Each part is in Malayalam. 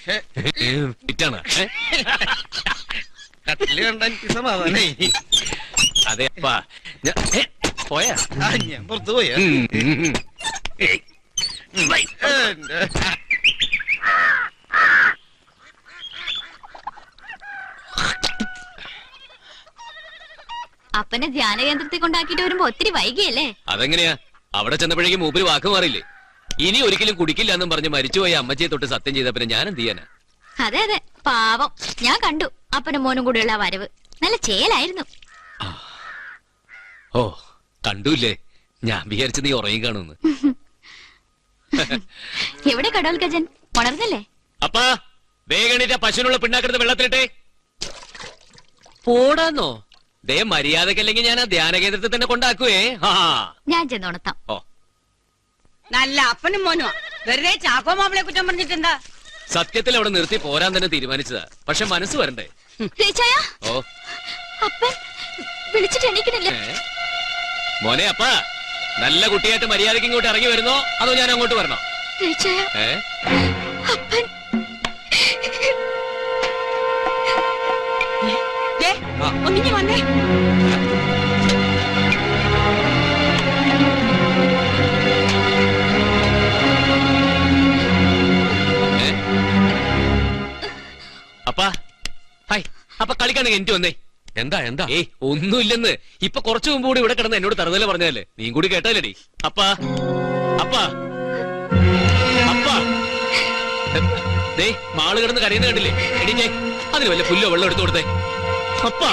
ഫിറ്റാണ്. കട്ടില് കണ്ട എനിക്ക് സമാധാനേ. അതെ അപ്പാ. പോയാ ഞാൻ പുറത്തു പോയാ. അപ്പനെ ധ്യാന കേന്ദ്രത്തിൽ കൊണ്ടാക്കിട്ട് വരുമ്പോ ഒത്തിരി വൈകിയല്ലേ? അതെങ്ങനെയാ? അവിടെ ചെന്നപ്പോഴേക്കും മൂപ്പര് വാക്ക് മാറിയില്ലേ? ഇനി ഒരിക്കലും കുടിക്കില്ല എന്നും പറഞ്ഞ് മരിച്ചുപോയ അമ്മച്ചിയെ തൊട്ട് സത്യം ചെയ്ത പിന്നെ ഞാൻ എന്ത് ചെയ്യാനാ? അതെ അതെ, പാവം. ഞാൻ കണ്ടു അപ്പനും മോനും കൂടെയുള്ള വരവ്. നല്ല ചേലായിരുന്നു. ഓ, കണ്ടൂല്ലേ? ഞാൻ വിചാരിച്ചു നീ ഉറങ്ങി കാണുന്നു. എവിടെ കടവൽ ഗജൻ? ഉണർന്നല്ലേ? അപ്പാ, വേഗണിന്റെ പശുവിനുള്ള പിണ്ണാക്കെടുത്ത് വെള്ളത്തിലിട്ടെ. പോടാന്നോ? ദേ മര്യാദക്കല്ലെങ്കിൽ ഞാൻ ആ ധ്യാന കേന്ദ്രത്തിൽ തന്നെ കൊണ്ടാക്കുവേ. ഞാൻ ചെന്നുണർത്താം. ഓ, നല്ല അപ്പനും മോനുവാ. വെറുതെ ചാക്കോ മാപ്പിളെ കുറ്റം പറഞ്ഞിട്ടെന്താ? സത്യത്തിൽ അവിടെ നിർത്തി പോരാൻ തന്നെ തീരുമാനിച്ചതാ. പക്ഷെ മനസ്സ് വരണ്ടേ? ഓ, അപ്പൻ വിളിച്ചിട്ട് എണീക്കണില്ല. മോനെ അപ്പാ, നല്ല കുട്ടിയായിട്ട് മര്യാദക്ക് ഇങ്ങോട്ട് ഇറങ്ങി വരുന്നോ അതോ ഞാൻ അങ്ങോട്ട് വരണോ? അപ്പൻ ഒന്നിങ്ങി വന്നേ. അപ്പാ, ഹായ്. അപ്പൊ കളിക്കാണെങ്കിൽ എനിക്ക് വന്നേ. എന്താ എന്താ? ഏയ്, ഒന്നുമില്ലെന്ന്. ഇപ്പൊ കുറച്ചു മുമ്പ് കൂടി ഇവിടെ കിടന്ന് എന്നോട് തറുതല പറഞ്ഞതല്ലേ? നീ കൂടി കേട്ടാലടി. അപ്പാ, അപ്പാ, അപ്പാ. ദേ മാള് കിടന്ന് കരയുന്ന കണ്ടില്ലേ? എടിഞ്ഞേ, അതിന് വല്ല പുല്ലോ വെള്ളം എടുത്തു കൊടുത്തേ. അപ്പാ,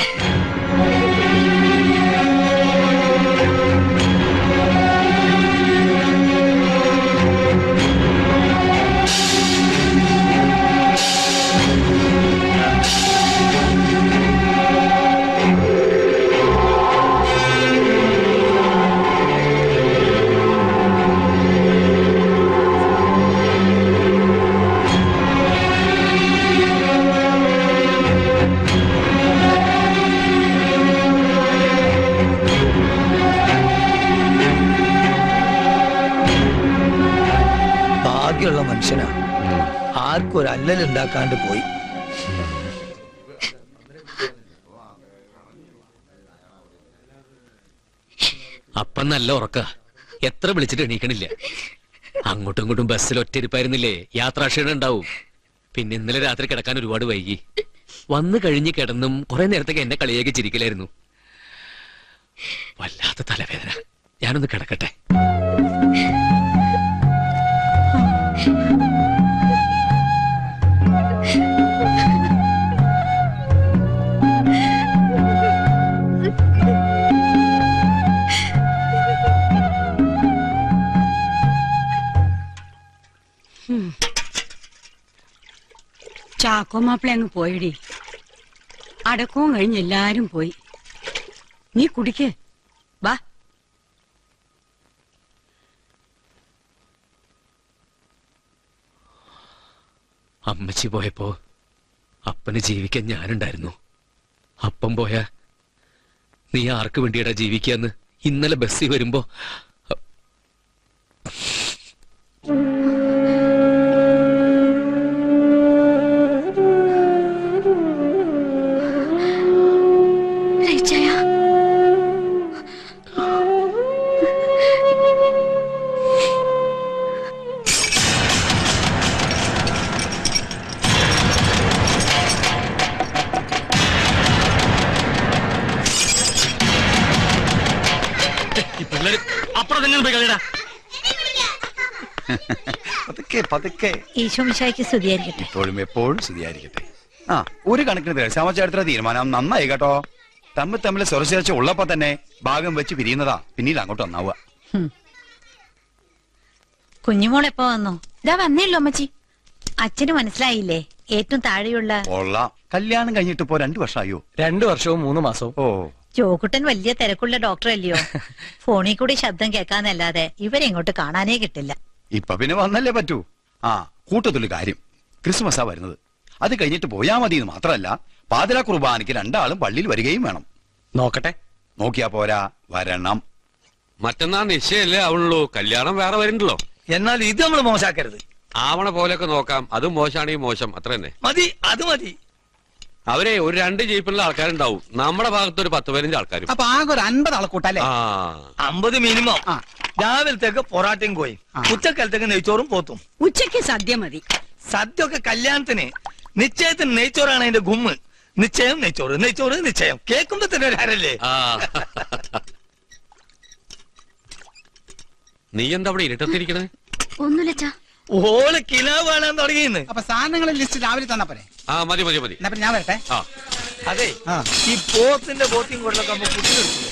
ഭാഗ്യമുള്ള മനുഷ്യനാ. ആർക്കും ഒരു അല്ലലുണ്ടാക്കാണ്ട് പോയി. അപ്പം നല്ല ഉറക്ക. എത്ര വിളിച്ചിട്ട് എണീക്കണില്ല. അങ്ങോട്ടും ഇങ്ങോട്ടും ബസ്സിൽ ഒറ്റയിരിപ്പായിരുന്നില്ലേ? യാത്രാക്ഷീണം ഉണ്ടാവും. പിന്നെ ഇന്നലെ രാത്രി കിടക്കാൻ ഒരുപാട് വൈകി. വന്നു കഴിഞ്ഞ് കിടന്നും കുറെ നേരത്തേക്ക് എന്നെ കളിയാക്കി ചിരിക്കലായിരുന്നു. വല്ലാത്ത തലവേദന. ഞാനൊന്ന് കിടക്കട്ടെ. ചാക്കോ മാപ്പിള അങ്ങ് പോയിടി. അടക്കവും കഴിഞ്ഞ് എല്ലാരും പോയി. നീ കുടിക്ക്, വാ. അമ്മച്ചി പോയപ്പോ അപ്പന് ജീവിക്കാൻ ഞാനുണ്ടായിരുന്നു. അപ്പം പോയാ നീ ആർക്ക് വേണ്ടിയാടാ ജീവിക്കാന്ന് ഇന്നലെ ബസ്സിൽ വരുമ്പോ ഇപ്പോഴും എപ്പോഴും സ്തുതിയായിരിക്കട്ടെ. ആ, ഒരു കണക്കിന് ദേശാമചരിത്ര തീരുമാനം നന്നായി കേട്ടോ. തമ്മിൽ സ്വരശേർച്ച ഉള്ളപ്പോ തന്നെ ഭാഗം വെച്ച് പിരിയുന്നതാ പിന്നീട് അങ്ങോട്ട് വന്നാവുക. കുഞ്ഞുമോൾ എപ്പോ വന്നു? ഇതാ വന്നേല്ലോ അമ്മച്ചി. അച്ഛന് മനസ്സിലായില്ലേ? ഏറ്റവും താഴെയുള്ള കല്യാണം കഴിഞ്ഞിട്ട് ഇപ്പോ 2 വർഷമായോ? 2 വർഷവും 3 മാസവും. ഓ, ജോക്കുട്ടൻ വലിയ തിരക്കുള്ള ഡോക്ടർ അല്ലയോ? ഫോണിൽ കൂടി ശബ്ദം കേൾക്കാന്നല്ലാതെ ഇവരെങ്ങോട്ട് കാണാനേ കിട്ടില്ല. ഇപ്പൊ പിന്നെ വന്നല്ലേ പറ്റൂ. ആ, കൂട്ടത്തില് കാര്യം, ക്രിസ്മസാ വരുന്നത്. അത് കഴിഞ്ഞിട്ട് പോയാ മതി എന്ന് മാത്രമല്ല, പാതിര കുർബാനയ്ക്ക് 2 ആളും പള്ളിയിൽ വരികയും വേണം. നോക്കട്ടെ. നോക്കിയാ പോരാ, വരണം. മറ്റന്നാ നിശ്ചയല്ലേ ആവുള്ളൂ. കല്യാണം വേറെ വരുന്നുണ്ടല്ലോ. എന്നാൽ ഇത് നമ്മൾ മോശാക്കരുത്. ആവണ പോലെയൊക്കെ നോക്കാം. അതും മോശമാണെങ്കിൽ മോശം, അത്ര തന്നെ. മതി, അത് മതി. അവരെ ഒരു 2 ജീപ്പിലുള്ള ആൾക്കാരുണ്ടാവും. നമ്മുടെ ഭാഗത്ത് ഒരു 10-15 ആൾക്കാരും. അപ്പൊ ആകെ ഒരു 50 ആളെ കൂട്ടല്ലേ? ആ 50 മിനിമം. രാവിലത്തേക്ക് പൊറാട്ടയും കോയും, ഉച്ചക്കാലത്തേക്ക് നെയ്ച്ചോറും പോത്തും. ഉച്ചയ്ക്ക് സദ്യ മതി. സദ്യ ഒക്കെ കല്യാണത്തിന്, നിശ്ചയത്തിന് നെയ്ച്ചോറാണ് അതിന്റെ ഗുമ്മ്. നിശ്ചയം നെയ്ച്ചോറ്, നെയ്ച്ചോറ് നിശ്ചയം. കേൾക്കുമ്പോ തന്നെ ഒരു ഹരല്ലേ? ആ നീ എന്താ അവിടെ ഇരുട്ടത്തിരിക്കണേ? ഒന്നുമില്ലച്ചാ. ഓള് കിനാവ് കാണാൻ തുടങ്ങിയെന്ന്. അപ്പൊ സാധനങ്ങളെ ലിസ്റ്റ് രാവിലെ തന്നാ പോരെ? ആ മതി മതി മതി. എന്നാ പിന്നെ ഞാൻ വരട്ടെ. ആ അതെ, ഈ പോത്തിന്റെ ബോട്ടിങ് കൊണ്ടൊക്കെ ആകുമ്പോ കുട്ടി നിർത്തും.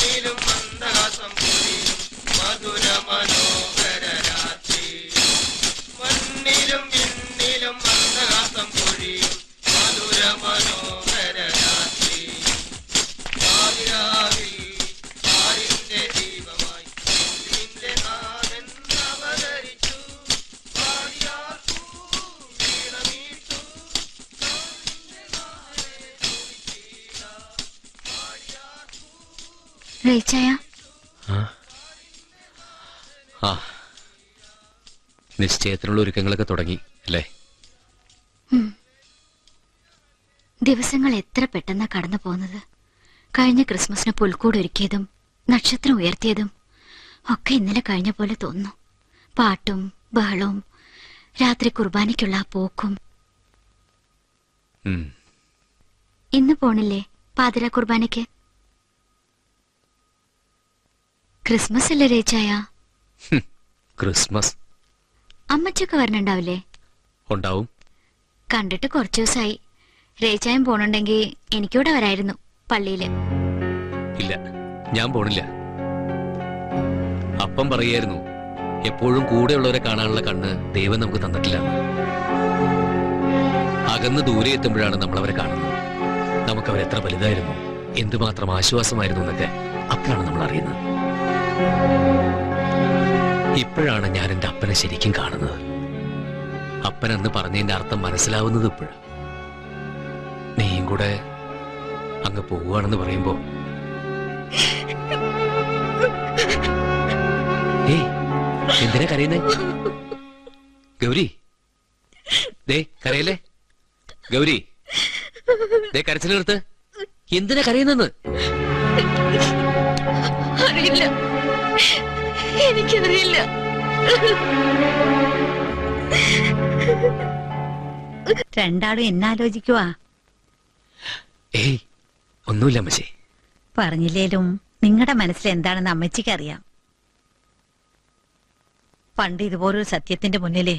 റേച്ചായ ആ നിശ്ചയത്തിനുള്ള ഒരുക്കങ്ങളൊക്കെ തുടങ്ങി അല്ലേ? ദിവസങ്ങൾ എത്ര പെട്ടെന്നാ കടന്നു പോകുന്നത്. കഴിഞ്ഞ ക്രിസ്മസിന് പുൽക്കൂട് ഒരുക്കിയതും നക്ഷത്രം ഉയർത്തിയതും ഒക്കെ ഇന്നലെ കഴിഞ്ഞ പോലെ തോന്നുന്നു. പാട്ടും ബഹളവും രാത്രി കുർബാനയ്ക്കുള്ള ആ പോക്കും. ഇന്ന് പോണില്ലേ പാതിര കുർബാനയ്ക്ക്? ക്രിസ്മസ് അല്ലേ രേച്ചായ? ക്രിസ്മസ്. അമ്മച്ചൊക്കെ വരണുണ്ടാവില്ലേ? ഉണ്ടാവും. കണ്ടിട്ട് കുറച്ചു ദിവസമായി. രേച്ചായം പോണുണ്ടെങ്കിൽ എനിക്കൂടെ വരായിരുന്നു പള്ളിയില്. ഇല്ല, ഞാൻ പോണില്ല. അപ്പം പറയായിരുന്നു എപ്പോഴും കൂടെയുള്ളവരെ കാണാനുള്ള കണ്ണ് ദൈവം നമുക്ക് തന്നിട്ടില്ല. അകന്ന് ദൂരെ എത്തുമ്പോഴാണ് നമ്മൾ അവരെ കാണുന്നത്. നമുക്കവർ എത്ര വലുതായിരുന്നു, എന്തുമാത്രം ആശ്വാസമായിരുന്നു എന്നൊക്കെ അപ്പോഴാണ് നമ്മൾ അറിയുന്നത്. ഇപ്പോഴാണ് ഞാൻ എന്റെ അപ്പനെ ശരിക്കും കാണുന്നത്. അപ്പൻ എന്ന് പറഞ്ഞതിന്റെ അർത്ഥം മനസ്സിലാവുന്നത് ഇപ്പോഴാണ്. നീയും കൂടെ അങ്ങ് പോവുകയാണെന്ന് പറയുമ്പോ ഏയ് എന്തിനാ കരയുന്നേ? ഗൗരി, ദേ കരയല്ലേ? ഗൗരി, ദേ കരച്ചിൽ നിർത്ത്. എന്തിനാ കരയുന്നെന്ന്? അറിയില്ല, എനിക്കറിയില്ല. രണ്ടാളും എന്നാലോചിക്കുവാ? ഏയ് ഒന്നുമില്ല അമ്മച്ചി. പറഞ്ഞില്ലേലും നിങ്ങളുടെ മനസ്സിൽ എന്താണെന്ന് അമ്മച്ചിക്കറിയാം. പണ്ട് ഇതുപോലൊരു സത്യത്തിന്റെ മുന്നില്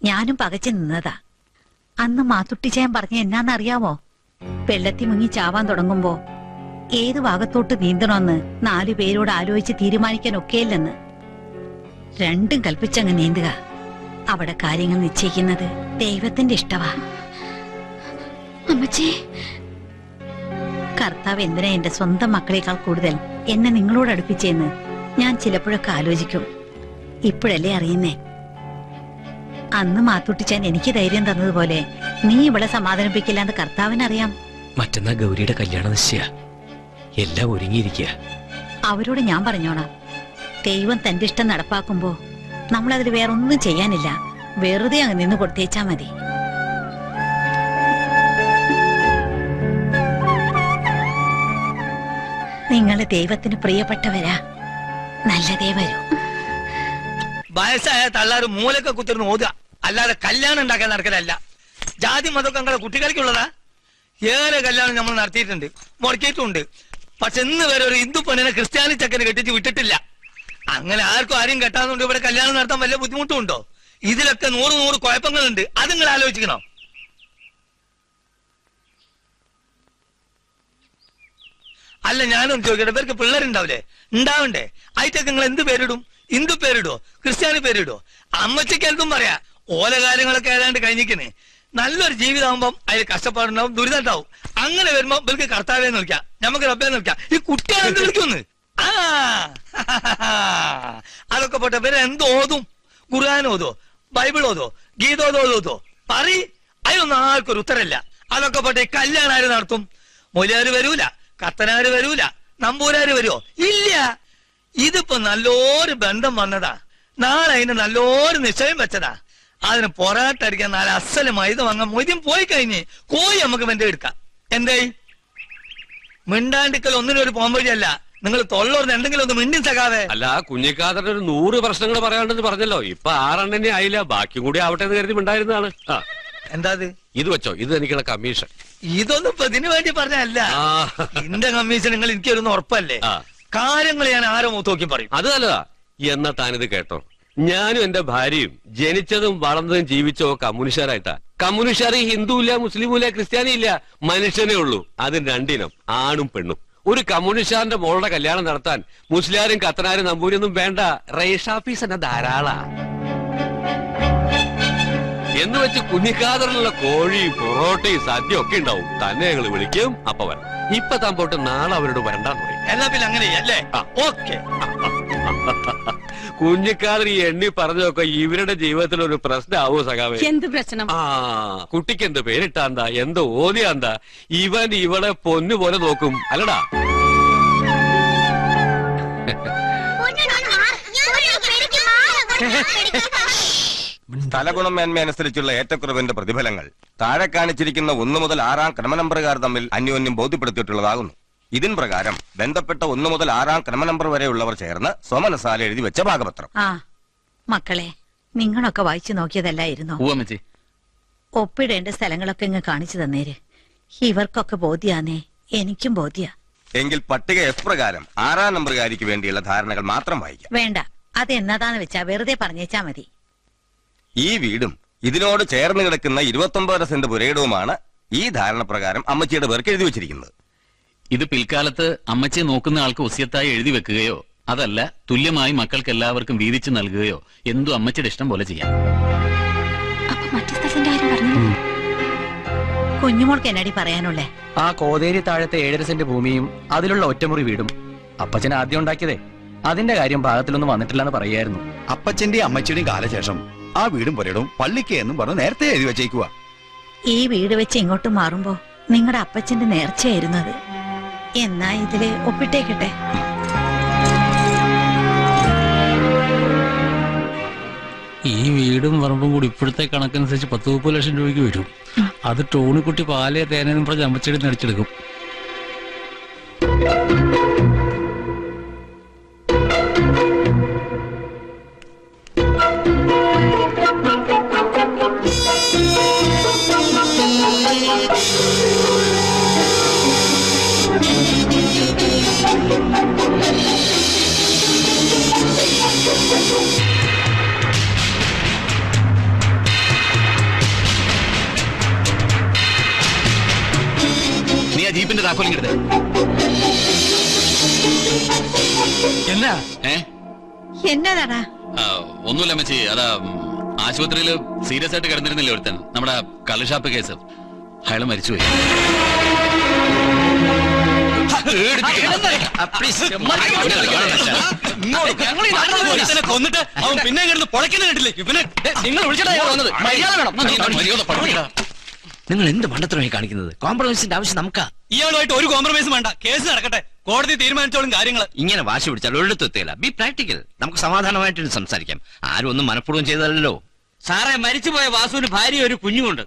ഞാനും പകച്ചു നിന്നതാ. അന്ന് മാത്തുട്ടിച്ചാൻ പറഞ്ഞ എന്നാന്നറിയാമോ? വെള്ളത്തി മുങ്ങി ചാവാൻ തുടങ്ങുമ്പോ ഏത് ഭാഗത്തോട്ട് നീന്തണമെന്ന് 4 പേരോട് ആലോചിച്ച് തീരുമാനിക്കാൻ ഒക്കെയില്ലെന്ന്. രണ്ടും കൽപ്പിച്ചങ്ങ് നീന്തുക. അവിടെ കാര്യങ്ങൾ നിശ്ചയിക്കുന്നത് ദൈവത്തിന്റെ ഇഷ്ടവാ. അമ്മച്ചി, കർത്താവ് എന്തിനാ എന്റെ സ്വന്തം മക്കളെക്കാൾ കൂടുതൽ എന്നെ നിങ്ങളോട് അടുപ്പിച്ചെന്ന് ഞാൻ ചിലപ്പോഴൊക്കെ ആലോചിക്കും. ഇപ്പോഴല്ലേ അറിയുന്നേ. അന്ന് മാത്തുട്ടിച്ചാൻ എനിക്ക് ധൈര്യം തന്നതുപോലെ നീ ഇവിടെ സമാധാനിപ്പിക്കില്ലാന്ന് കർത്താവിനറിയാം. മറ്റന്നാ ഗൗരിയുടെ കല്യാണ നിശ്ചയ, എല്ലാം ഒരുങ്ങിയിരിക്കുക. അവരോട് ഞാൻ പറഞ്ഞോളാം, ദൈവം തന്റെ ഇഷ്ടം നടപ്പാക്കുമ്പോ നമ്മളതിൽ വേറൊന്നും ചെയ്യാനില്ല. വെറുതെ അങ്ങ് നിന്ന് കൊടുത്തേച്ചാ മതി. നിങ്ങൾ ദൈവത്തിന് പ്രിയപ്പെട്ടവരാ. നല്ലതേ വരൂ. വയസ്സായ തള്ളാറ് മൂലൊക്കെ കുത്തിരുന്ന് ഓതുക, അല്ലാതെ കല്യാണം ഉണ്ടാക്കാൻ നടക്കലല്ല. ജാതി മതമൊക്കെ ഞങ്ങളെ കുട്ടികൾക്കുള്ളതാ. ഏറെ കല്യാണം നമ്മൾ നടത്തിയിട്ടുണ്ട്, മുടക്കിയിട്ടുണ്ട്. പക്ഷെ ഇന്ന് വരെ ഒരു ഹിന്ദു പെണ്ണിനെ ക്രിസ്ത്യാനി ചക്കന് കെട്ടിച്ച് വിട്ടിട്ടില്ല. അങ്ങനെ ആരും കെട്ടാന്നുണ്ട് ഇവിടെ കല്യാണം നടത്താൻ വല്ല ബുദ്ധിമുട്ടും ഉണ്ടോ? ഇതിലൊക്കെ 100 കുഴപ്പങ്ങളുണ്ട്. അത് നിങ്ങൾ ആലോചിക്കണം. അല്ല, ഞാനും ചോദിക്കട്ടെ, ഇവർക്ക് പിള്ളേരുണ്ടാവില്ലേ? ഉണ്ടാവണ്ടേ? ആയിട്ടൊക്കെ നിങ്ങൾ എന്ത് പേരിടും? ഹിന്ദു പേരിടോ, ക്രിസ്ത്യാനി പേരിടോ? അമ്മച്ചയ്ക്ക് എന്തും പറയാ. ഓല കാര്യങ്ങളൊക്കെ ഏതാണ്ട് കഴിഞ്ഞിരിക്കുന്നേ. നല്ലൊരു ജീവിതമാകുമ്പം അതിൽ കഷ്ടപ്പാടുണ്ടാവും, ദുരിതം ഉണ്ടാവും. അങ്ങനെ വരുമ്പോ ഇവർക്ക് കർത്താവേന്ന് വിളിക്കാം, നമുക്ക് റബ്ബേന്ന് വിളിക്കാം. ഈ കുട്ടികളെ എന്ത് വിളിക്കുമെന്ന്? ആ അതൊക്കെ പോട്ടെ. ഇവരെ എന്ത് ഓതും? ഖുർആൻ ഓതോ, ബൈബിൾ ഓതോ, ഗീതോതോ പറ. അതിനൊന്നും ആർക്കൊരു ഉത്തരമില്ല. അതൊക്കെ പോട്ടെ. കല്യാണം ആര് നടത്തും? മൊലിയാര് വരൂല, കത്തനാര് വരൂല, നമ്പൂരാര് വരുമോ? ഇല്ല. ഇതിപ്പോ നല്ലൊരു ബന്ധം വന്നതാ. നാളെ അതിന് നല്ലൊരു നിശ്ചയം വെച്ചതാ. അതിന് പൊറാട്ട അടിക്കാൻ 4 അസല് മൈദ വാങ്ങാൻ മൊയ്തീൻ പോയി കഴിഞ്ഞ് കോഴി നമുക്ക് വെന്റെ എടുക്കാം. എന്തേ മിണ്ടാണ്ടിക്കൽ ഒന്നിനും ഒരു പോംവഴിയല്ല. നിങ്ങൾ തൊള്ളോർന്ന് എന്തെങ്കിലും ഒന്ന് മിണ്ടി സഖാവേ. അല്ല കുഞ്ഞിക്കാതറിന്റെ ഒരു 100 പ്രശ്നങ്ങൾ പറയാണ്ടെന്ന് പറഞ്ഞല്ലോ. ഇപ്പൊ 6 എണ്ണനെ ആയില്ല, ബാക്കിയും കൂടി ആവട്ടെ എന്ന് കരുതി ഉണ്ടായിരുന്നതാണ്. എന്താ ഇത് വെച്ചോ, ഇത് എനിക്കുള്ള കമ്മീഷൻ. ഇതൊന്നും ഇപ്പൊ ഇതിനു വേണ്ടി പറഞ്ഞല്ല. എന്റെ കമ്മീഷൻ നിങ്ങൾ എനിക്കൊരു ഉറപ്പല്ലേ? കാര്യങ്ങൾ ഞാൻ ആരോ മൂത്ത് നോക്കി പറയും. അത് നല്ലതാ. എന്നാ താനിത് കേട്ടോ, ഞാനും എന്റെ ഭാര്യയും ജനിച്ചതും വളർന്നതും ജീവിച്ചോ കമ്മ്യൂണിസ്റ്റുകാരായിട്ടാ. കമ്മ്യൂണിസ്റ്റുകാർ ഹിന്ദുവില്ല, മുസ്ലിമില്ല, ക്രിസ്ത്യാനിയില്ല, മനുഷ്യനേ ഉള്ളൂ. അതിന് 2 ഇനം, ആണും പെണ്ണും. ഒരു കമ്മ്യൂണിസ്റ്റുകാരന്റെ മോളുടെ കല്യാണം നടത്താൻ മുസ്ലിയാരും കത്തനാരും നമ്പൂരിയൊന്നും വേണ്ട, റേഷാഫീസ് തന്നെ ധാരാള. എന്ന് വെച്ച് കുഞ്ഞിക്കാതറിലുള്ള കോഴിയും പൊറോട്ടയും സദ്യ ഒക്കെ ഉണ്ടാവും. തന്നെ ഞങ്ങൾ വിളിക്കും, അപ്പൊ വരാം. ഇപ്പൊ താൻ പോട്ട് നാളെ അവരോട് വരണ്ടാന്ന് പറയും. എന്നാ പിന്നെ അങ്ങനെയല്ലേ? ഓക്കെ. കുഞ്ഞിക്കാതർ ഈ എണ്ണി പറഞ്ഞൊക്കെ ഇവരുടെ ജീവിതത്തിൽ ഒരു പ്രശ്നമാവോ സഖാവേ? എന്ത് പ്രശ്നം? കുട്ടിക്ക് എന്ത് പേരിട്ടാന്താ, എന്ത് ഓതിയാന്താ, ഇവൻ ഇവളെ പൊന്നുപോലെ നോക്കും അല്ലടാ. സ്ഥലഗുണമേന്മ അനുസരിച്ചുള്ള ഏറ്റക്കുറവിന്റെ പ്രതിഫലങ്ങൾ താഴെ കാണിച്ചിരിക്കുന്ന 1 മുതൽ 6 ക്രമനമ്പറുകാർ തമ്മിൽ അന്യോന്യം ബോധ്യപ്പെടുത്തിയിട്ടുള്ളതാകുന്നു. ഇതിൻ പ്രകാരം ബന്ധപ്പെട്ട 1 മുതൽ 6 ക്രമനമ്പർ വരെയുള്ളവർ ചേർന്ന് സ്വമനസാല എഴുതി വെച്ച ഭാഗപത്രം. ആ മക്കളെ, നിങ്ങളൊക്കെ വായിച്ചു നോക്കിയതല്ലായിരുന്നോ? ഒപ്പിടേണ്ട സ്ഥലങ്ങളൊക്കെ ഇങ്ങ് കാണിച്ചു തന്നേര്. ഇവർക്കൊക്കെ ബോധ്യാന്നേ, എനിക്കും ബോധ്യ. എങ്കിൽ പട്ടിക എഫ് പ്രകാരം 6 നമ്പറുകാരിക്ക് വേണ്ടിയുള്ള ധാരണകൾ മാത്രം വായിക്കാം. വേണ്ട, അത് എന്നതാന്ന് വെച്ചാ വെറുതെ പറഞ്ഞേച്ചാ മതി. ഈ വീടും ഇതിനോട് ചേർന്ന് കിടക്കുന്ന 29 സെന്റ് പുരയിടവുമാണ് ഈ ധാരണ പ്രകാരം അമ്മച്ചിയുടെ പേർക്ക് എഴുതി വെച്ചിരിക്കുന്നത്. ഇത് പിൽക്കാലത്ത് അമ്മച്ചിയെ നോക്കുന്ന ആൾക്ക് വസിയത്തായി എഴുതി വെക്കുകയോ അതല്ല തുല്യമായി മക്കൾക്ക് എല്ലാവർക്കും വീതിച്ചു നൽകുകയോ എന്തും അമ്മച്ചിയുടെ ഇഷ്ടം പോലെ ചെയ്യാം. കുഞ്ഞുമോൾക്ക് എന്നടി പറയാനുള്ളേ? ആ കോതേരി താഴത്തെ 7.5 സെന്റ് ഭൂമിയും അതിലുള്ള ഒറ്റമുറി വീടും അപ്പച്ചൻ ആദ്യം ഉണ്ടാക്കിയതേ. അതിന്റെ കാര്യം ഭാഗത്തിലൊന്നും വന്നിട്ടില്ലെന്ന് പറയായിരുന്നു. അപ്പച്ചന്റെയും അമ്മച്ചിയുടെയും കാലശേഷം ആ വീടും പുരയിടവും പള്ളിക്ക് എന്നും പറഞ്ഞ് നേരത്തെ എഴുതി വെച്ചേക്കുക. ഈ വീട് വെച്ച് ഇങ്ങോട്ട് മാറുമ്പോ നിങ്ങളുടെ അപ്പച്ചന്റെ നേർച്ചയായിരുന്നു അത്. എന്നാ ഇതില് ഒപ്പിട്ടേക്കട്ടെ. ഈ വീടും പറമ്പും കൂടി ഇപ്പോഴത്തെ കണക്കനുസരിച്ച് 10-30 ലക്ഷം രൂപയ്ക്ക് വരും. അത് ടോണിക്കുട്ടി പാലേ തേനെന്നും പറഞ്ഞ് അമ്മച്ചേടി നടിച്ചെടുക്കും. നീ ആ ജീപ്പിന്റെ താക്കോലിങ്ങെടുത്ത്. എന്നാ എന്നതാടാ? ഒന്നുമില്ല അമ്മച്ചി, അതാ ആശുപത്രിയില് സീരിയസ് ആയിട്ട് കിടന്നിരുന്നില്ലേ ഒരുത്തൻ, നമ്മുടെ കള്ളുഷാപ്പ് കേസ്. അയാള് മരിച്ചുപോയി. കൊന്നിട്ട് അവൻ പിന്നെ കിടന്ന് പൊളയ്ക്കുന്ന കേട്ടില്ലേ? ഇവനെ നിങ്ങൾ നിങ്ങൾ എന്ത് മണ്ടത്തരമായി കാണിക്കുന്നത്? കോംപ്രമൈസിന്റെ ആവശ്യം നമുക്കാ. ഇയാളുമായിട്ട് ഒരു കോംപ്രമൈസും വേണ്ട, കേസ് നടക്കട്ടെ, കോടതി തീരുമാനിച്ചോളും കാര്യങ്ങൾ. ഇങ്ങനെ വാശി പിടിച്ചാൽ ഒരിടത്തെത്തില്ല. B practical. നമുക്ക് സമാധാനമായിട്ട് സംസാരിക്കാം. ആരും ഒന്നും മനഃപൂർവ്വം ചെയ്തല്ലോ. സാറേ, മരിച്ചുപോയ വാസുവിന് ഭാര്യ ഒരു കുഞ്ഞുമുണ്ട്.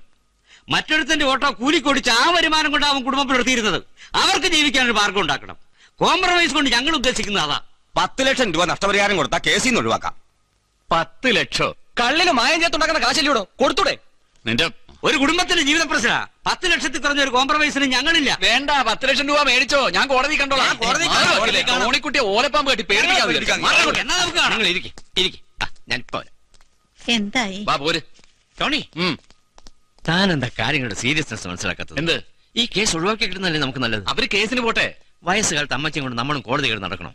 മറ്റൊരുത്തന്റെ ഓട്ടോ കൂലിക്കൊടിച്ച് ആ വരുമാനം കൊണ്ട് അവൻ കുടുംബം പുലർത്തിയിരുന്നത്. അവർക്ക് ജീവിക്കാനൊരു മാർഗം ഉണ്ടാക്കണം. കോംപ്രമൈസ് കൊണ്ട് ഞങ്ങൾ ഉദ്ദേശിക്കുന്നത് അതാ. 10 ലക്ഷം രൂപ നഷ്ടപരിഹാരം കൊടുത്താൽ കേസിൽ നിന്ന് ഒഴിവാക്കാം. 10 ലക്ഷം കള്ളിന് മായം ചേർത്തുണ്ടാക്കുന്ന കാശല്ലോടോ, കൊടുത്തൂടെ? നിന്റെ ഒരു കുടുംബത്തിന്റെ ജീവിത പ്രശ്ന. 10 ലക്ഷത്തിൽ കുറഞ്ഞ ഒരു കോംപ്രമൈസിന് ഞങ്ങളില്ല. വേണ്ട, 10 ലക്ഷം രൂപ മേടിച്ചോ, ഞാൻ കോടതി കണ്ടോളാം. ഓണിക്കുട്ടിയെ ഓലപ്പാമ്പ് കെട്ടി പേടിപ്പിക്കാൻ. എന്നാ നമുക്ക് കാണാം. ഞാനിപ്പോ എന്തായി? ടോണി, താനെന്താ കാര്യങ്ങളുടെ സീരിയസ്നെസ് മനസ്സിലാക്കാത്തത്? എന്ത്? ഈ കേസ് ഒഴിവാക്കി കിട്ടുന്നല്ലേ നമുക്ക് നല്ലത്. അവര് കേസിന് പോട്ടെ. വയസ്സുകാലത്ത് അമ്മച്ചും കൊണ്ട് നമ്മളും കോടതി കയറി നടക്കണം.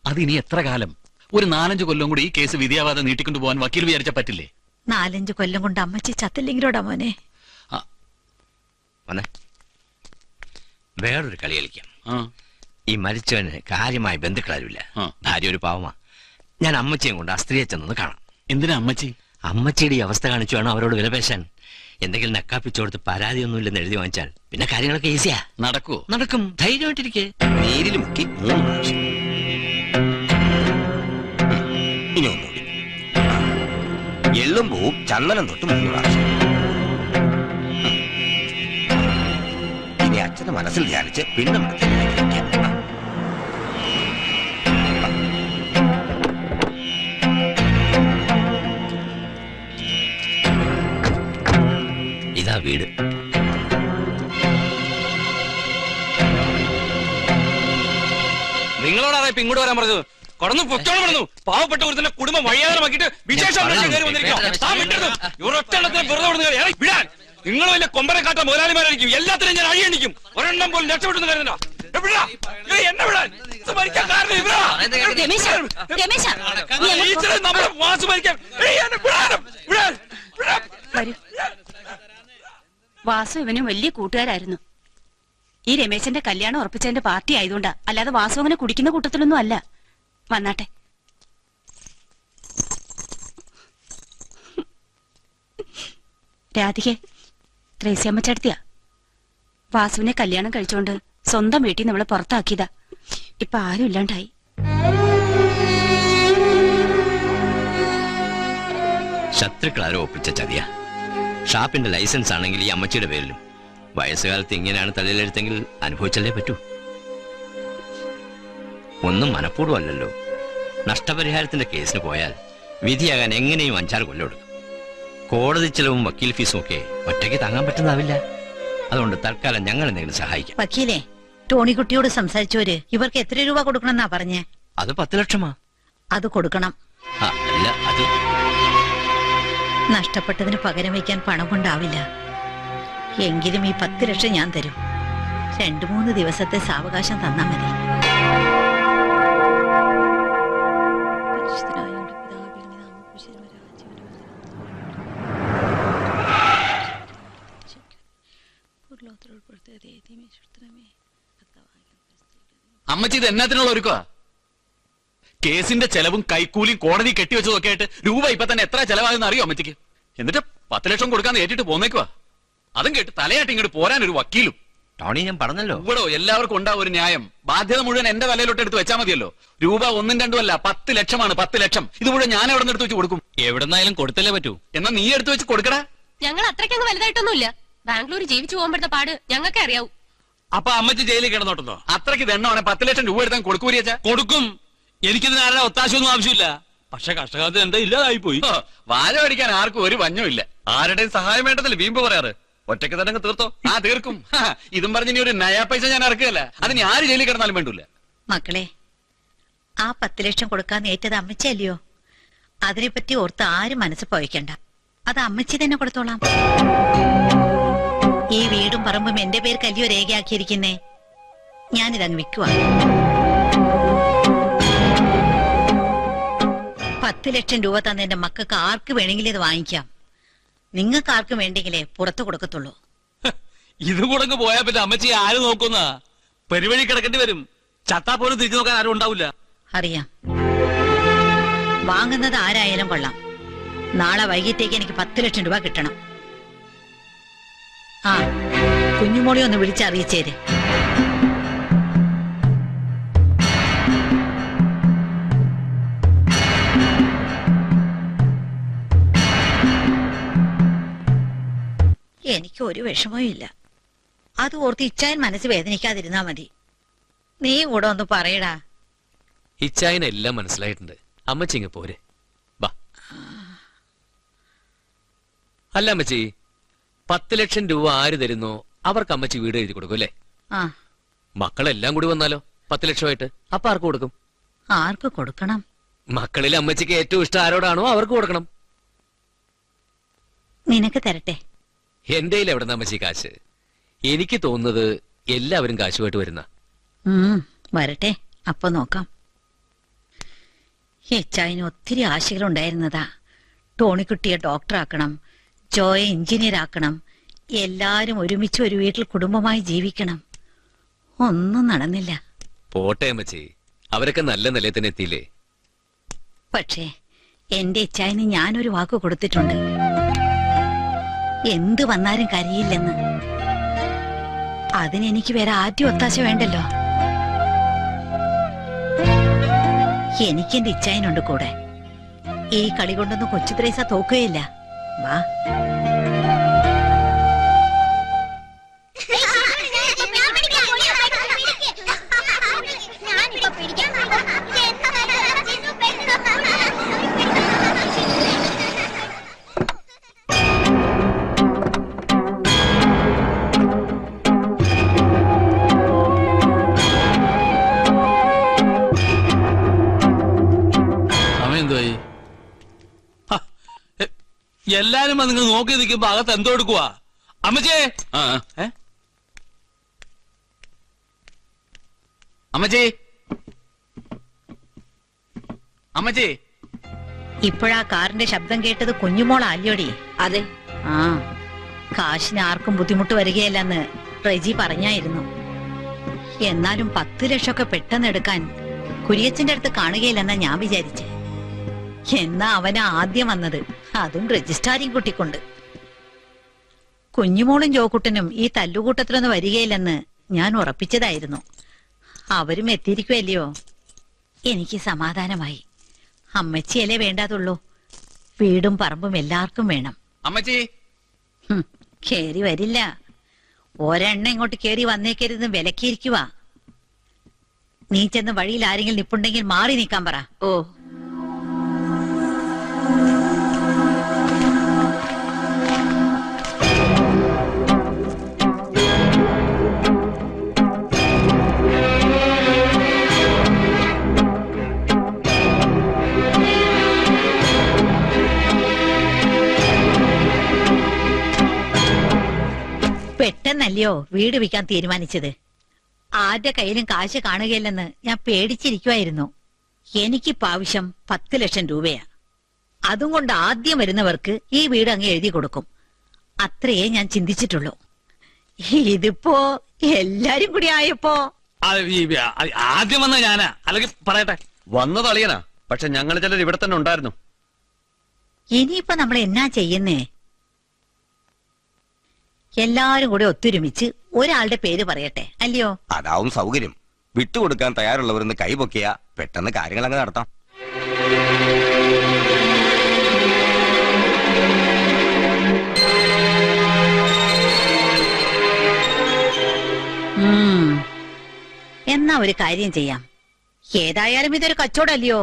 അതിനി എത്ര കാലം? ഒരു 4-5 കൊല്ലം കൂടി ഈ കേസ് വിധിയാവാതെ നീട്ടിക്കൊണ്ടു പോകാൻ വക്കീൽ വിചാരിച്ച പറ്റില്ലേ? 4-5 കൊല്ലം കൊണ്ട് അമ്മച്ചി ചത്തില്ലെങ്കിലോടാ മോനെ. വേറൊരു കളി കളിക്കാം. ഈ മരിച്ചവന് കാര്യമായ ബന്ധുക്കളാരുമില്ല. ഭാര്യ ഒരു പാവമാ. ഞാൻ അമ്മച്ചിയും കൊണ്ട് ആ സ്ത്രീയെ ചെന്നൊന്ന് കാണാം. എന്തിനാ അമ്മച്ചി? അമ്മച്ചിയുടെ ഈ അവസ്ഥ കാണിച്ചു വേണം അവരോട് വിലപേശാൻ. എന്തെങ്കിലും നക്കാപ്പിച്ചോടുത്ത് പരാതിയൊന്നുമില്ലെന്ന് എഴുതി വാങ്ങിച്ചാൽ പിന്നെ കാര്യങ്ങളൊക്കെ ഈസിയാ. നടക്കുവോ? നടക്കും. ധൈര്യമായിട്ടിരിക്കെ. നീരിൽ മുക്കി 3 പ്രാവശ്യം. ഇനി ഒന്നുകൂടി. എള്ളും പൂവും ചന്ദനം തൊട്ട് 3 പ്രാവശ്യം. ഇനി അച്ഛനെ മനസ്സിൽ ധ്യാനിച്ച് പിണ്ഡം ഇതാ വീട്. നിങ്ങളോടാണ് ഇപ്പൊ ഇങ്ങോട്ട് വരാൻ പറഞ്ഞത്. കടന്നു പൊത്തോളം പറഞ്ഞു. പാവപ്പെട്ട ഒരുത്തന്റെ കുടുംബം വഴിയാതമാക്കിയിട്ട് വിശേഷം വിടാൻ. നിങ്ങൾ വലിയ കൊമ്പനെ കാട്ട മുതലാളിമാരായിരിക്കും. എല്ലാത്തിനും ഞാൻ അഴിയണിക്കും. ഒരെണ്ണം പോലും രക്ഷപ്പെട്ടു കരുതണ്ട. എന്നെ വിടാൻ മരിക്കാൻ കാരണം നമ്മുടെ വാസു മരിക്കാൻ. വാസു ഇവനും വലിയ കൂട്ടുകാരായിരുന്നു. ഈ രമേശന്റെ കല്യാണം ഉറപ്പിച്ചതിന്റെ പാർട്ടി ആയതുകൊണ്ടാ, അല്ലാതെ വാസു അങ്ങനെ കുടിക്കുന്ന കൂട്ടത്തിലൊന്നും അല്ല. വന്നാട്ടെ. രാധികെ, ത്രേസ്യമ്മ ചേട്ടത്തിയാ. വാസുവിനെ കല്യാണം കഴിച്ചോണ്ട് സ്വന്തം വീട്ടിൽ നമ്മളെ പുറത്താക്കിയതാ. ഇപ്പൊ ആരും ഇല്ലാണ്ടായി. ശത്രുക്കളാരോ ഒപ്പിച്ച ചതിയ. ഷാപ്പിന്റെ ലൈസൻസ് ആണെങ്കിൽ ഈ അമ്മച്ചിയുടെ പേരിലും. വയസ്സുകാലത്ത് ഇങ്ങനെയാണ് തലയിലെടുത്തെങ്കിൽ അനുഭവിച്ചല്ലേ പറ്റൂ. ഒന്നും മനഃപൂർവ്വമല്ലല്ലോ. നഷ്ടപരിഹാരത്തിന്റെ കേസിന് പോയാൽ വിധിയാകാൻ എങ്ങനെയും 5-6 കൊല്ലം എടുക്കും. കോടതി ചെലവും വക്കീൽ ഫീസും ഒക്കെ ഒറ്റയ്ക്ക് താങ്ങാൻ പറ്റുന്നതാവില്ല. അതുകൊണ്ട് തൽക്കാലം ഞങ്ങൾ എന്തെങ്കിലും സഹായിക്കാം. വക്കീലേ, ടോണിക്കുട്ടിയോട് സംസാരിച്ചവര് ഇവർക്ക് എത്ര രൂപ കൊടുക്കണമെന്നാ പറഞ്ഞേ? അത് 10 ലക്ഷമാ. അത് കൊടുക്കണം. അല്ല, അത് നഷ്ടപ്പെട്ടതിന് പകരം വയ്ക്കാൻ പണം കൊണ്ടാവില്ല. എങ്കിലും ഈ 10 ലക്ഷം ഞാൻ തരും. 2-3 ദിവസത്തെ സാവകാശം തന്നാ മതി. അമ്മച്ചി ഇത് എന്നാത്തിനുള്ള ഒരുക്കുക? കേസിന്റെ ചെലവും കൈക്കൂലിയും കോടതി കെട്ടിവെച്ചതൊക്കെ ആയിട്ട് രൂപ ഇപ്പൊ തന്നെ എത്ര ചെലവാകുന്ന അറിയോ അമ്മച്ചിക്ക്? എന്നിട്ട് 10 ലക്ഷം കൊടുക്കാന്ന് ഏറ്റിട്ട് പോന്നേക്കുവാ. അതും കേട്ട് തലയാട്ടി ഇങ്ങോട്ട് പോരാൻ ഒരു വക്കീലും. ടോണി, ഞാൻ പറഞ്ഞല്ലോ, ഇവിടോ എല്ലാവർക്കും ഉണ്ടാവും ഒരു ന്യായം. ബാധ്യത മുഴുവൻ എന്റെ തലയിലോട്ട് എടുത്ത് വെച്ചാൽ മതിയല്ലോ. രൂപ 1-2 അല്ല, 10 ലക്ഷമാണ്. 10 ലക്ഷം ഇത് മുഴുവൻ ഞാൻ എവിടെ നിന്ന് എടുത്ത് വെച്ച് കൊടുക്കും? എവിടെന്നായാലും കൊടുത്തല്ലേ പറ്റൂ. എന്നാ നീ എടുത്ത് വെച്ച് കൊടുക്കടാ. ഞങ്ങൾ അത്രയ്ക്കങ്ങ് വലുതായിട്ടൊന്നുമില്ല. ബാംഗ്ലൂർ ജീവിച്ചു പോകാൻ പറ്റുന്ന പാട് ഞങ്ങൾക്ക് അറിയാവൂ. അപ്പൊ അമ്മച്ചി ജയിലിൽ കിടന്നോട്ടോ? അത്രയ്ക്ക് ദണ്ണമാണ് 10 ലക്ഷം രൂപ എടുത്താൽ കൊടുക്കൂരിയച്ചാ? കൊടുക്കും. എനിക്കിതിന് ആരുടെ ഒത്താശയൊന്നും ആവശ്യമില്ല. പക്ഷെ കഷ്ടകാലത്ത് എന്താ ഇല്ലാതായി പോയി. വാഴ പഠിക്കാൻ ആർക്കും ഒരു വഞ്ഞവും ഇല്ല. ആരുടെയും സഹായം വേണ്ടതല്ലേ വീമ്പ് പറയാറ്. ഒറ്റയ്ക്ക് തന്നെ തീർത്തോ? തീർക്കും. ഇതും പറഞ്ഞ് ഇനി ഒരു നയാ പൈസ ഞാൻ ഇറക്കുകയല്ല. അതിന് ആര് ജയിലിൽ കിടന്നാലും വേണ്ടൂല. മക്കളെ, ആ 10 ലക്ഷം കൊടുക്കാൻ ഏറ്റത് അമ്മച്ചല്ലയോ? അതിനെപ്പറ്റി ഓർത്ത് ആരും മനസ്സ് പോയിക്കണ്ട. അത് അമ്മച്ചി തന്നെ കൊടുത്തോളാം. ഈ വീടും പറമ്പും എന്റെ പേര് കല്ലിയോ രേഖയാക്കിയിരിക്കുന്നേ. ഞാനിതങ്ങ് വിൽക്കുവാ. 10 ലക്ഷം രൂപ തന്നെ എന്റെ മക്കൾക്ക് ആർക്ക് വേണമെങ്കിലും ഇത് വാങ്ങിക്കാം. നിങ്ങൾക്ക് ആർക്കും വേണ്ടെങ്കിലേ പുറത്തു കൊടുക്കത്തുള്ളൂ. ഇത് കൂടെ പോയാ പിന്നെ അമ്മച്ചി ആര് നോക്കുന്ന? പെരുവഴി കിടക്കേണ്ടി വരും. ചത്താ പോലും തിരിച്ചു നോക്കാൻ ആരും ഉണ്ടാവില്ല. അറിയാം. വാങ്ങുന്നത് ആരായാലും കൊള്ളാം. നാളെ വൈകിട്ടേക്ക് എനിക്ക് 10 ലക്ഷം രൂപ കിട്ടണം. കുഞ്ഞുമോളി ഒന്ന് വിളിച്ചറിയിച്ചേര്. എനിക്ക് ഒരു വിഷമവും ഇല്ല. അത് ഓർത്ത് ഇച്ചായൻ മനസ്സ് വേദനിക്കാതിരുന്നാ മതി. നീ കൂടെ ഒന്ന് പറയടാ. ഇച്ചായനെ എല്ലാം മനസ്സിലായിട്ടുണ്ട്. അമ്മച്ചിങ്ങ പോരെ. ബാ. അല്ല അമ്മച്ചി, 10 ലക്ഷം രൂപ ആര് തരുന്നോ അവർക്ക് അമ്മച്ചി വീട് എഴുതി കൊടുക്കും അല്ലേ? മക്കളെല്ലാം കൂടി വന്നാലോ 10 ലക്ഷമായിട്ട്? അപ്പൊ ആർക്ക് കൊടുക്കും? ആർക്ക് കൊടുക്കണം? മക്കളിൽ അമ്മച്ചിക്ക് ഏറ്റവും ഇഷ്ടം ആരോടാണോ അവർക്ക് കൊടുക്കണം. നിനക്ക് തരട്ടെ. എന്റെ എവിടെന്നാ അമ്മച്ചി കാശ്? എനിക്ക് തോന്നുന്നത് എല്ലാവരും കാശുമായിട്ട് വരുന്ന. വരട്ടെ, അപ്പൊ നോക്കാം. എച്ചായന് ഒത്തിരി ആശകളുണ്ടായിരുന്നതാ. ടോണിക്കുട്ടിയെ ഡോക്ടറാക്കണം, ജോയെ എഞ്ചിനീയർ ആക്കണം, എല്ലാരും ഒരുമിച്ച് ഒരു വീട്ടിൽ കുടുംബമായി ജീവിക്കണം. ഒന്നും നടന്നില്ല. പോട്ടെ അമ്മച്ചി, അവരൊക്കെ നല്ല നിലയിൽ തന്നെ എത്തിയില്ലേ? പക്ഷേ എന്റെ എച്ചായന് ഞാനൊരു വാക്ക് കൊടുത്തിട്ടുണ്ട്. എന്ത് വന്നാലും കരയില്ലെന്ന്. അതിനെനിക്ക് വേറെ ആദ്യം ഒത്താശ വേണ്ടല്ലോ. എനിക്കെന്റെ ഇച്ചായനുണ്ട് കൂടെ. ഈ കളി കൊണ്ടൊന്നും കൊച്ചു ത്രേസ തോക്കുകയില്ല. വാ. എല്ലാരും നിങ്ങൾ നോക്കി നിൽക്കുമ്പോ അകത്ത് എന്തോ എടുക്കുവാ? അമ്മച്ചേ, അമ്മച്ചി, അമ്മച്ചി. ഇപ്പോഴാ കാറിന്റെ ശബ്ദം കേട്ടത് കുഞ്ഞുമോളാല്യോടി? അതെ. ആ, കാശിന് ആർക്കും ബുദ്ധിമുട്ട് വരികയില്ലെന്ന് റെജി പറഞ്ഞായിരുന്നു. എന്നാലും 10 ലക്ഷമൊക്കെ പെട്ടെന്ന് എടുക്കാൻ കുര്യച്ചന്റെ അടുത്ത് കാണുകയില്ലെന്നാ ഞാൻ വിചാരിച്ചേ. എന്നാ അവനാ ആദ്യം വന്നത്, അതും രജിസ്ട്രാരിയും കുട്ടിക്കൊണ്ട്. കുഞ്ഞുമോളും ജോക്കുട്ടനും ഈ തല്ലുകൂട്ടത്തിലൊന്നും വരികയില്ലെന്ന് ഞാൻ ഉറപ്പിച്ചതായിരുന്നു. അവരും എത്തിയിരിക്കുമല്ലയോ. എനിക്ക് സമാധാനമായി. അമ്മച്ചിയല്ലേ വേണ്ടാതുള്ളൂ, വീടും പറമ്പും എല്ലാവർക്കും വേണം. അമ്മച്ചി കേറി വരില്ല. ഒരെണ്ണ ഇങ്ങോട്ട് കേറി വന്നേക്കരുതെന്ന് വിലക്കിയിരിക്കുവാ. നീ ചെന്ന് വഴിയിൽ ആരെങ്കിലും നിപ്പുണ്ടെങ്കിൽ മാറി നിൽക്കാൻ പറ. ഓ, പെട്ടെന്നല്ലയോ വീട് വിൽക്കാൻ തീരുമാനിച്ചത്. ആരുടെ കയ്യിലും കാശ് കാണുകയില്ലെന്ന് ഞാൻ പേടിച്ചിരിക്കുമായിരുന്നു. എനിക്കിപ്പോ ആവശ്യം 10 ലക്ഷം രൂപയാ. അതും കൊണ്ട് ആദ്യം വരുന്നവർക്ക് ഈ വീട് അങ്ങ് എഴുതി കൊടുക്കും. അത്രയേ ഞാൻ ചിന്തിച്ചിട്ടുള്ളൂ. ഇതിപ്പോ എല്ലാരും കൂടി ആയപ്പോ ആദ്യം വന്ന ഞാനാ, അല്ലെങ്കിൽ പറയട്ടെ വന്നത് അളിയനാ. പക്ഷെ ഞങ്ങൾ ചിലർ ഇവിടെ തന്നെ ഉണ്ടായിരുന്നു. ഇനിയിപ്പോ നമ്മൾ എന്നാ ചെയ്യുന്നേ? എല്ലാരും കൂടെ ഒത്തൊരുമിച്ച് ഒരാളുടെ പേര് പറയട്ടെ, അല്ലയോ? അതാവും സൗകര്യം. വിട്ടുകൊടുക്കാൻ തയ്യാറുള്ളവരെന്ന് കൈപൊക്കിയാ പെട്ടെന്ന് കാര്യങ്ങൾ അങ്ങ് നടത്താം. എന്നാ ഒരു കാര്യം ചെയ്യാം. ഏതായാലും ഇതൊരു കച്ചവടമല്ലയോ.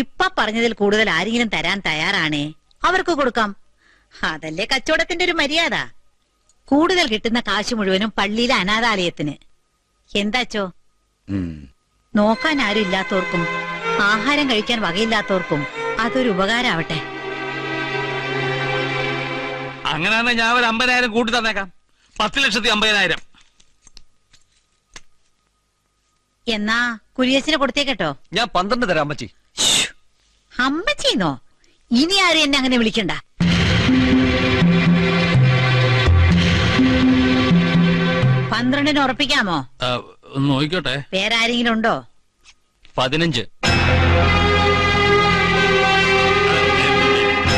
ഇപ്പൊ പറഞ്ഞതിൽ കൂടുതൽ ആരെങ്കിലും തരാൻ തയ്യാറാണേ അവർക്ക് കൊടുക്കാം. അതല്ലേ കച്ചവടത്തിന്റെ ഒരു മര്യാദ. കൂടുതൽ കിട്ടുന്ന കാശ് മുഴുവനും പള്ളിയിലെ അനാഥാലയത്തിന്. എന്താച്ചോ? നോക്കാൻ ആരും ഇല്ലാത്തവർക്കും ആഹാരം കഴിക്കാൻ വകയില്ലാത്തവർക്കും അതൊരു ഉപകാരാവട്ടെ. അങ്ങനെയാണെങ്കിൽ ഞാൻ ഒരു 50,000 കൂട്ടി തന്നേക്കാം. 10,50,000. എന്നാ കുര്യച്ചന് കൊടുത്തേക്കട്ടോ. ഞാൻ 12 തരാം അമ്മച്ചി. അമ്മച്ചിന്നോ? ഇനി ആരും എന്നെ അങ്ങനെ വിളിക്കണ്ട. പന്ത്രണ്ടിന് ഉറപ്പിക്കാമോ? നോക്കിക്കോട്ടെ. വേറെ ആരെങ്കിലും ഉണ്ടോ? 15.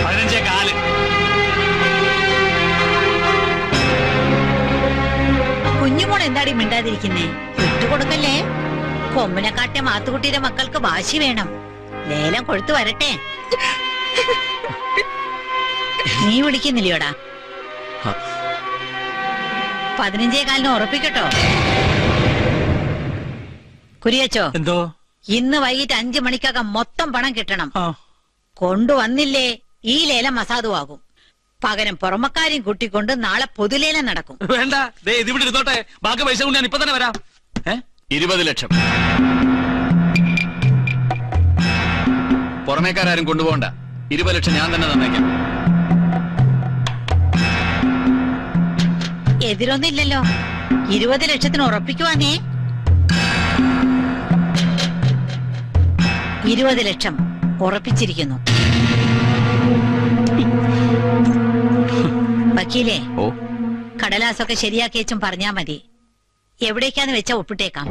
15.4. കുഞ്ഞുമോൾ എന്താടി മിണ്ടാതിരിക്കുന്നേ? വിട്ടുകൊടുക്കല്ലേ. കൊമ്പനെക്കാട്ടെ മാത്തുകുട്ടിയുടെ മക്കൾക്ക് വാശി വേണം. ലേലം കൊഴുത്തു വരട്ടെ. നീ വിളിക്കുന്നില്ലയോടാ? 15.4 ഉറപ്പിക്കട്ടോ. കുര്യച്ചോ, എന്തോ? ഇന്ന് വൈകിട്ട് 5 മണിക്കകം മൊത്തം പണം കിട്ടണം. കൊണ്ടുവന്നില്ലേ ഈ ലേലം അസാധുവാകും. പകരം പുറമക്കാരെയും കൂട്ടിക്കൊണ്ട് നാളെ പൊതുലേലം നടക്കും. വേണ്ട, ഇതിവിടെ ഇരുന്നോട്ടെ. ബാക്കി പൈസ കൊണ്ട് ഞാൻ ഇപ്പൊ തന്നെ വരാം. 20 ലക്ഷം. പുറമേക്കാരും കൊണ്ടുപോകണ്ട. 20 ലക്ഷം ഞാൻ തന്നെ തന്നേക്കാം. എതിരൊന്നില്ലല്ലോ. 20 ലക്ഷത്തിന് ഉറപ്പിക്കുവാനേ. 20 ലക്ഷം ഉറപ്പിച്ചിരിക്കുന്നു. വക്കീലേ, കടലാസൊക്കെ ശരിയാക്കി വെച്ചും പറഞ്ഞാ മതി. എവിടേക്കാന്ന് വെച്ചാ ഒപ്പിട്ടേക്കാം.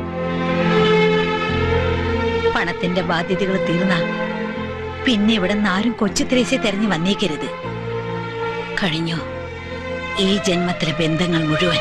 പണത്തിന്റെ ബാധ്യതകൾ തീർന്ന പിന്നെ ഇവിടെ നിന്ന് ആരും കൊച്ചു ത്രേസ്യെ തെരഞ്ഞു വന്നേക്കരുത്. കഴിഞ്ഞു ഈ ജന്മത്തിലെ ബന്ധങ്ങൾ മുഴുവൻ.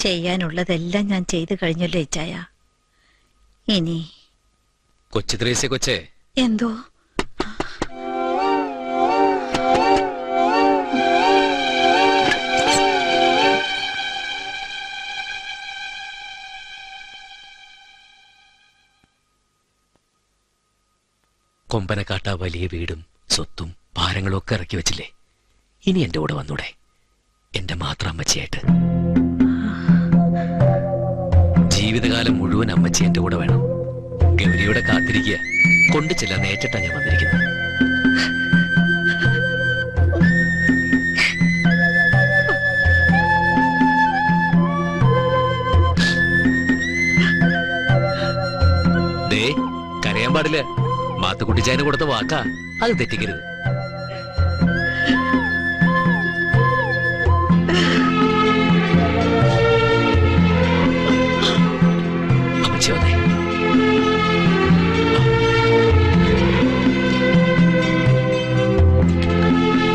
ചെയ്യാനുള്ളതെല്ലാം ഞാൻ ചെയ്തു കഴിഞ്ഞല്ലോ ഇച്ചായ. ഇനി കൊച്ചു ത്രേസ്യ കൊച്ചേ, എന്തോ കൊമ്പനക്കാട്ട വലിയ വീടും സ്വത്തും ഭാരങ്ങളും ഒക്കെ ഇറക്കി വെച്ചില്ലേ? ഇനി എന്റെ കൂടെ വന്നൂടെ, എന്റെ മാത്രം അമ്മച്ചിയായിട്ട്? ജീവിതകാലം മുഴുവൻ അമ്മച്ചി എന്റെ കൂടെ വേണം. ഗൗരിയുടെ കാത്തിരിക്കുക, കൊണ്ടു ചെല്ലാൻ നേരിട്ടാ ഞാൻ വന്നിരിക്കുന്നത്. ദേ, കരയാൻ പാടില്ല. മാത്തുക്കുട്ടിച്ചായന് കൊടുത്ത വാക്കാ, അത് തെറ്റിക്കരുത്.